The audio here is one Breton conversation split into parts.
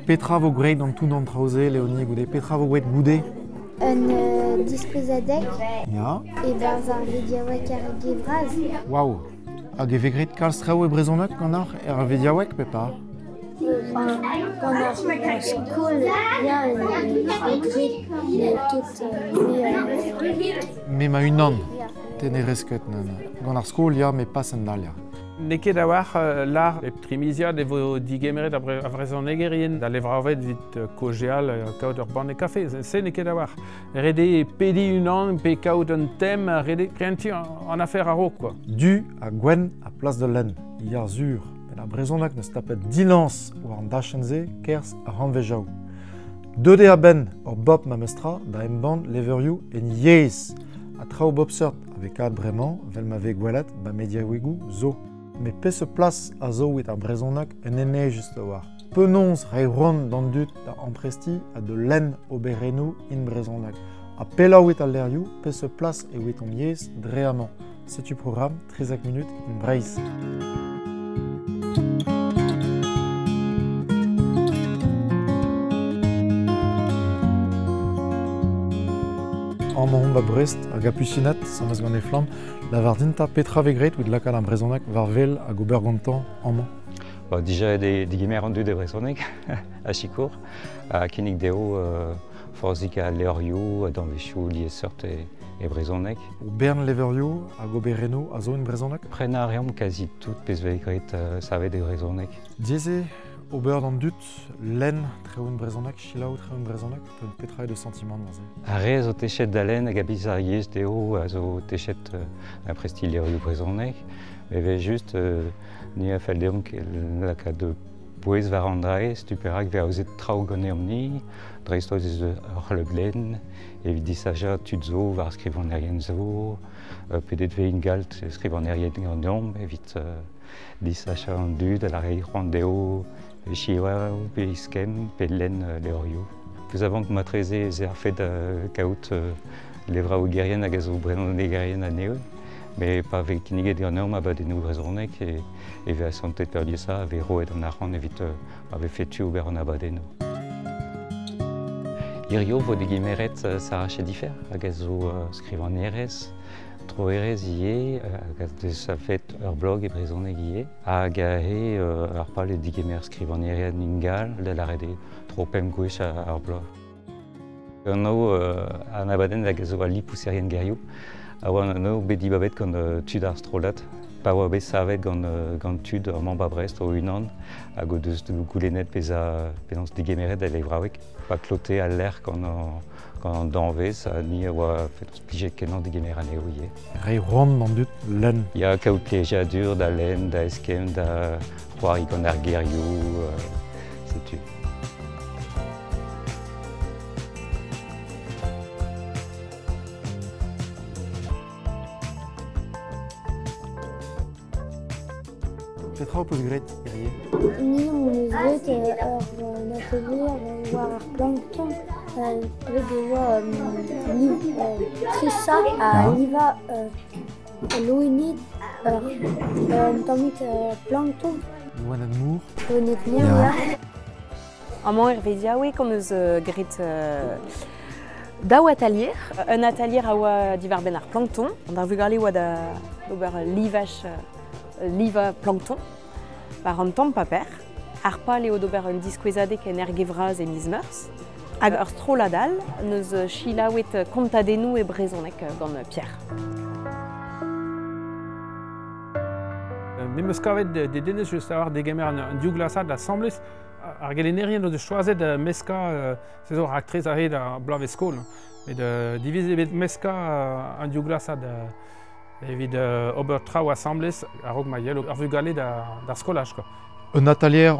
Petra vo gret an tout an traoze, Léonie, goude. Petra vo gret goude. Un diskouezadek Ya. e barzh ar vediawek ar gevraz. Waouh. Hag e vegret kalstrao e brezhoneg gant ar vediawek, pe pa? Gant ar skol, ya, an gret tout Me ma unan, ya. ten e resket nan. Gant ar skol, ya, me pas en dal, ya. Neket a war lar e trimiziad e vo digemeret a brezhoneg erien da levravet vit kojeal kaout ur ban e kafe. Se neket a war. Rede pedi unan pe kaout un tem rede krenti an afer a rok, quoi. Du a gwen a plas de len, yar zur. Men a brezhoneg neus tapet dilans war an dachenze kers a ranvejaou. Deude a ben ur bob ma mestra da emban leverioù en yez. A trao bob seurt ave kat bremañ, vel ma ve gwelet ba mediaouigou zo. Me pe se plas a zo wet ar brezhoneg en ene just war. Penons rei ron d'an dut da ampresti a de len oberenou in brezhoneg. A pelaou wet al lerioù, pe se plas e wet an yez dreamant. Setu program 13 minut in Breiz. An ba Brest hag a pusinet, samaz gant e flam, la var dinta Petra vegret oud lakal an brezhoneg war vel hag ober gantan amman. Dija digemer an dud e brezhoneg a chikour, a kinnig deo forzik a leorioù danvezioù lié seurt e brezhoneg. O bern leverioù hag oberenou a zo in brezhoneg? Pren a reom kazi tout pez vegret savet e brezhoneg. Dieze ober d'an dut len treoù brezhoneg, chilaou treoù brezhoneg, petra e de sentiment marze. A re zo techet da len hag a biz ar yez deo a zo techet impresti leorioù brezhoneg. Eve just ni a fel deom laka de pouez war an drae, stuperak ver aozet traoù gant eom ni, dreistod ez ur le glen, evit disaja tud zo war skrivanerien zo, pedet ve in galt skrivanerien gant eom, evit disaja an dud, a la rei c'hoant deo, e chihuahua, pe iskem, pe len leorioù. Peus avant ma treze ze ar fet kaout levraou gerien hag a zo brezhoneg gerien a neo, me pa ve kinniget gant eom abadennoù brezhoneg e ve a santet per diesa a ve roet an arc'hant evit a ve fetu ober an abadennoù. Irio vo digimeret sarachet difer hag a zo skrivanerez, troerez ie, hag a deus a fet ur blog e brezhoneg ie, hag a he ar pal e digemer skrivanerien ingal, da la rede tro pem gwech ar blog. Gant an abadenn hag a zo a li pousserien gerioù, a oa an bet dibabet gant tud ar strolat, pa oa bet savet gant tud ar mamba Brest o unan, hag o deus goulennet pezans digemeret da levraouek, pa klote al ler gant an danvez, ni a oa plijet kenan digemer aneo ie. Rei ron d'an dut len. Ya kaout plejadur da len, da eskem, da c'hoari gant ar gerioù, setu. Petra o peus gret, irie? Ni on eus bet ur atelier war ar plankton evit e oa trisa a liva loenit un tammit plankton. Loenet mour. Loenit mour, ya. Amañ vediaouek on eus gret daou atelier. Un atelier a oa divar ben ar plankton. An ar vugale oa da ober liva plankton, par an tamm paper. Ar pal eo d'ober un diskouezadek en er gevraz e miz meurs. Hag ur stroladal, neus chilaouet kontadennoù e brezhoneg gant Pierre. Me meus kavet de denez just a war degemer an diou-glasad da sambles, ar gelenerien o de choazet meska, se zo rak trez a red a blav e skol. Met diviz ebet meska an diou-glasad evit ober traoù a sambles a rog ma yelo ar vugale d'ar skolaj, quoi. Un atelier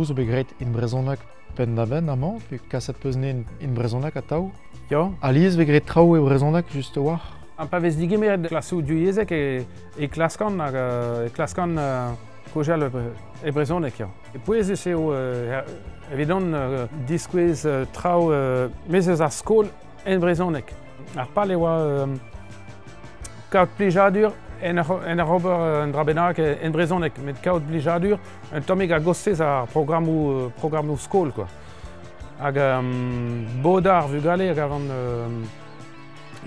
zo begret in brezhoneg pen da ben amañ, pe kaset peus ne in brezhoneg a taou. Yo. Aliz vegret traoù e brezhoneg just war. An pa vez digemeret klasoù diouiezek e klaskan kojeal e brezhoneg, yo. E pouez eus eo evidon diskouez traoù mez eus ar skol en brezhoneg. Ar pal e oa kaout plijadur en ar ober en drabennak en brezhoneg, met kaout plijadur un tammig a gostez ar programmoù skol, quoi. hag boda ar vugale hag avant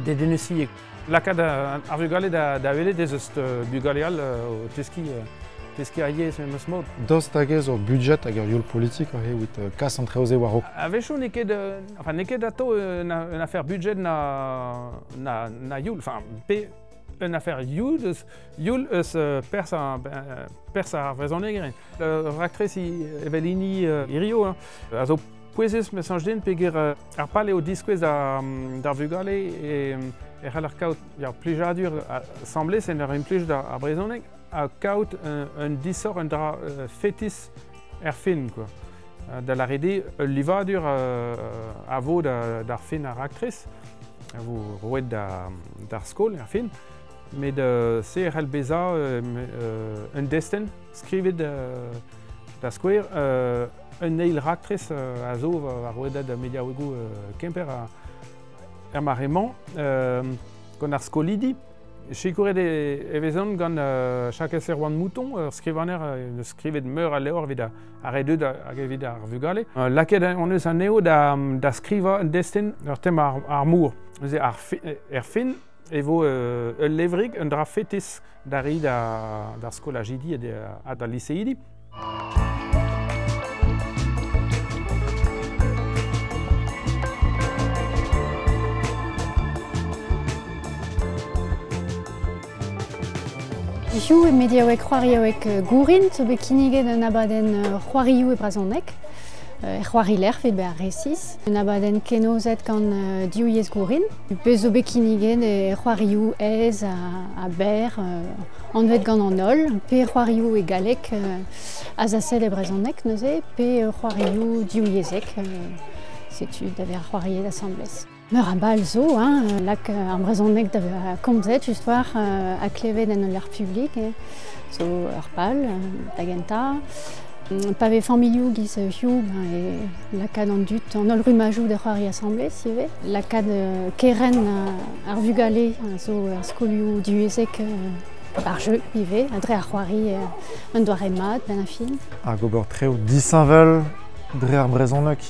de denusiek. Lakad ar vugale da welet ez eus bugaleal o teski a yez memes mod. Dost hag ez o budget hag ur youl politik ar evit kas an treoze war o. A vechou neket ato un affaire budget na youl. Un affaire youl eus pers ar vrezhonek eren. Raktrez Evelini irio. Also pouezez me sanjden peger ar pal eo diskouez d'ar vugale e c'hall ar kaout plijadur semblez en ur implij ar brezhonek a kaout un disor un dra fetis fin quoi. Da la rede livadur a vo d'ar fin ar raktrez a vo roet d'ar skol ar fin. Mais de CRL Beza, un destin, skrivet da skouer, un neil raktrez a zo a roedat da Mediaouegou Kemper marrement, gant ar skolidi. Chekouret evezon gant chakez wan mouton, skrivaner skrivet meur a leor vid a redeud hag evit ar vugale. Laket on eus an eo da skriva un destin ur tem ar mour. Ar fin, e vo ul levrig un dra fetis d'ar skol a jidi a da liseidi. Joù e mediaouek c'hoariaouek gourin, zo bet kiniget un abadenn c'hoarioù e brezhoneg. C'hoari lerf e ar resis. Un abadenn kenozet gant diouiez gourin. Pe zo bet kiniget e c'hoarioù ez a ber, anvet gant an ol. Pe c'hoarioù e galek a zasel e brezhoneg neuze. Pe c'hoarioù diouiezek, setu da ver c'hoariet assemblez. Meur a bal zo, lak ar brezhoneg da komzet just war a klevet en l'ar publik, zo ur pal, da genta. Pave familioù giz hioù e lakad an dut an ol rumajou da c'hoari assemblez, sive. Lakad keren ar vugale, zo ar skolioù diouezek ar jeu, ive, a dre ar c'hoari un doare mat, ben a fin. Hag ober treo disanvel dre ar brezhoneg,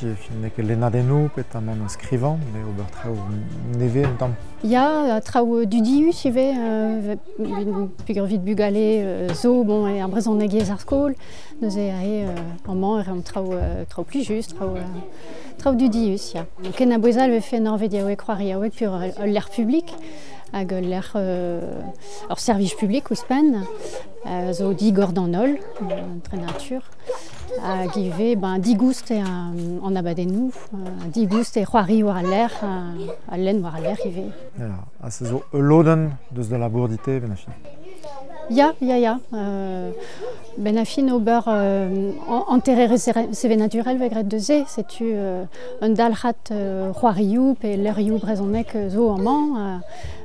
nek lennadennou pet an an skrivan, me ober treo neve un tamm. Ya, traoù du dius, ive, peogwir vid bugale zo, bon, e ar brezhoneg yez ar skol, neuze ae amman ere an traoù pli just, traoù du dius, ya. Ken a bouezal ve fe norvediaouek c'hoariaouek pur l'er publik, hag l'er ur servij publik ouzpen, zo digor d'an ol, dre natur. Hag ive digoust an abadennou, digoust e c'hoari war l'er, a lenn war l'er ive. Ja, a se zo euloden deus da labourdite ben a fin. Ya. Ben a fin ober enterrer seve naturel vegret neuze, setu un dalc'hat c'hoarioù pe lerioù brezhoneg zo amman.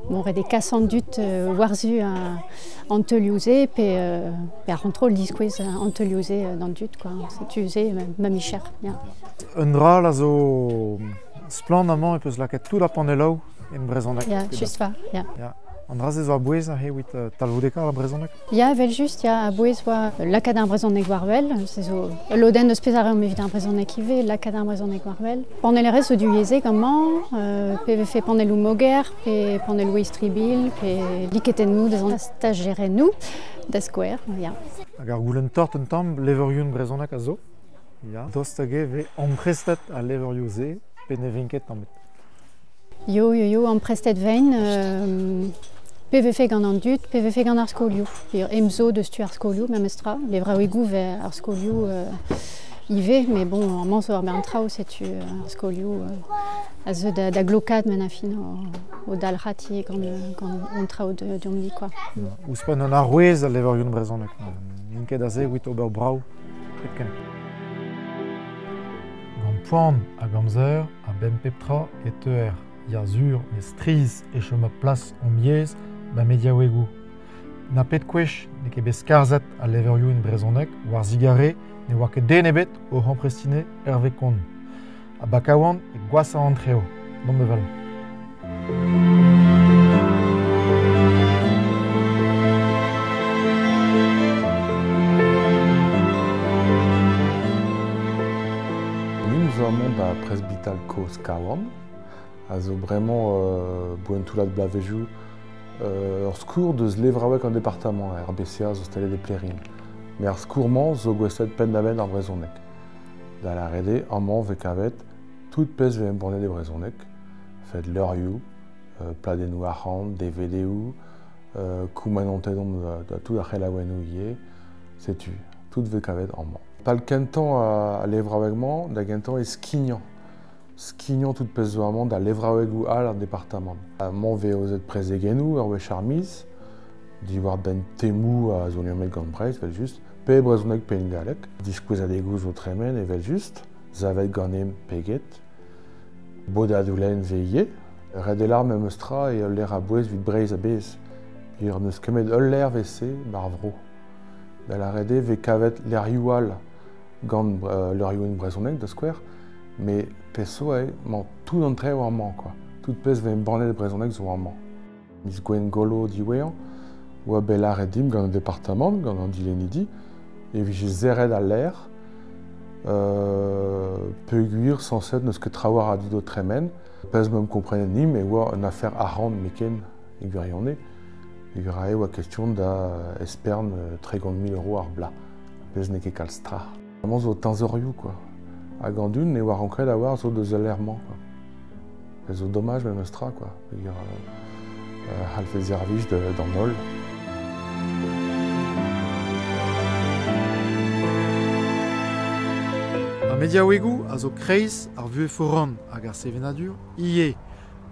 Bon, ret e kasant dut warzu an teulioù-se pe ar contrôle diskouez an teulioù-se d'an dut, quoi. Setu-se ma micher. Un dra a zo splant amman e peus laket tout a panelaou en brezhoneg. Ya, just va, ya. An dra ze zo a bouez a evit talvoudeka a brezhoneg? Ya, vel just, ya, a bouez oa lakad ar brezhoneg warvel, se zo loden eus pez a reom evit ar brezhoneg ive, lakad ar brezhoneg warvel. Panellerez zo diouiezek amman, pe ve fe panelou moger, pe panelou istribil, pe liketennou deus an stagerennou, da skouer, ya. Hag ar goulenn tort un tamm leverioù brezhoneg a zo. Ya. Dost hag ve emprestet a leverioù ze, pe ne vinket tammet. Yo, emprestet vein, PVF gant an dut, PVF gant ar skolioù. Emzo deus tu ar skolioù, memestra. Le vraouegou ve ar skolioù ive, mais bon, an manzo ar ben trao setu ar skolioù a zeu da glokad men a fin o dalrati gant on trao d'omli, quoi. Ouzpen an arrouez a leverioù brezhoneg. Ninket a ze wit ober brau et ken. Gant poan a gamzer a ben peptra et teuer. Ya zur ne striz e chom a plas on miez ba Mediaouegou. Na pet kwech ne ket bez karzet a leverioù en brezhoneg war zigare ne oa ket denebet o remprestine herve kon. A bakaouan e gwasa an treo. Don beval. zo amont da presbytal koz kaouan, also bremañ boentoulad blavejoù ur skour deus levraouek an departament, RBCA zo stelle de plérin. Mais ar skourman zo gwestet pen da benn ar brezhoneg. Da la rede, amañ ve kavet, tout pez ve embornet de brezhoneg, fet leurioù, pladennoù arc'hant, DVDoù, koumanontet da tout ar c'helaouennoù ie, setu, tout ve kavet amañ. Pal kentan a levraouegman, da kentan e skignan. Skignan tout pez zo amañ da levraouegou all ar departament. Amañ ve ozet prezegennoù ur wech ar miz, diwar ben temou a zo nemet gant breiz, vel just, pe brezhoneg pe galek. Diskouezadegou zo tremen e vel just, zavet gant em peget, bodadoulen ve ie, red e lar mem eustra e ul ler a bouez vid breiz a bez. Ur neus kemet ul ler vese mar vro. Da la rede ve kavet lerioù all gant leurioù brezhoneg da skouer, me peso man tout an tre war man, quoi. Tout pez ve embornet de brezhoneg zo war man. Miz Gwen Golo diwean, oa belar e dim gant an departament, gant an dilenidi, e vije zered al ler, peguir sanset neus ket trawar a dido tremen, pez mem komprenet nim, e oa un afer arrant meken e gwirionne, e gwirae oa question da espern 30.000 € ar bla. Pez ne ket kal stra. Amañ zo tanzorioù, quoi. Hag an dun, ne oa rankret a war zo deus alerman, quoi. Pez zo dommaj mem eustra, quoi. Halfe zervij d'an ol. A mediaouegou a zo kreiz ar vuez foran hag ar sevenadur, ie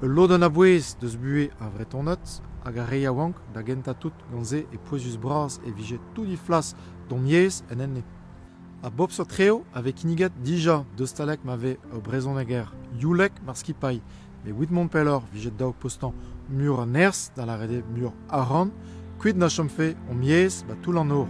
lod an a bouez deus buez a vreton neut hag a rei a wank da genta tout gant-se e poezus bras e vije tout di flas don miez en enne. A bob sur treo ave kiniget dija deus talek ma ve brezhoneg youlek mar skipai, me wit Montpellor vije daouk postan mur an ers da la rede mur aran, kuit na chomfe on miez ba tout l'an nor.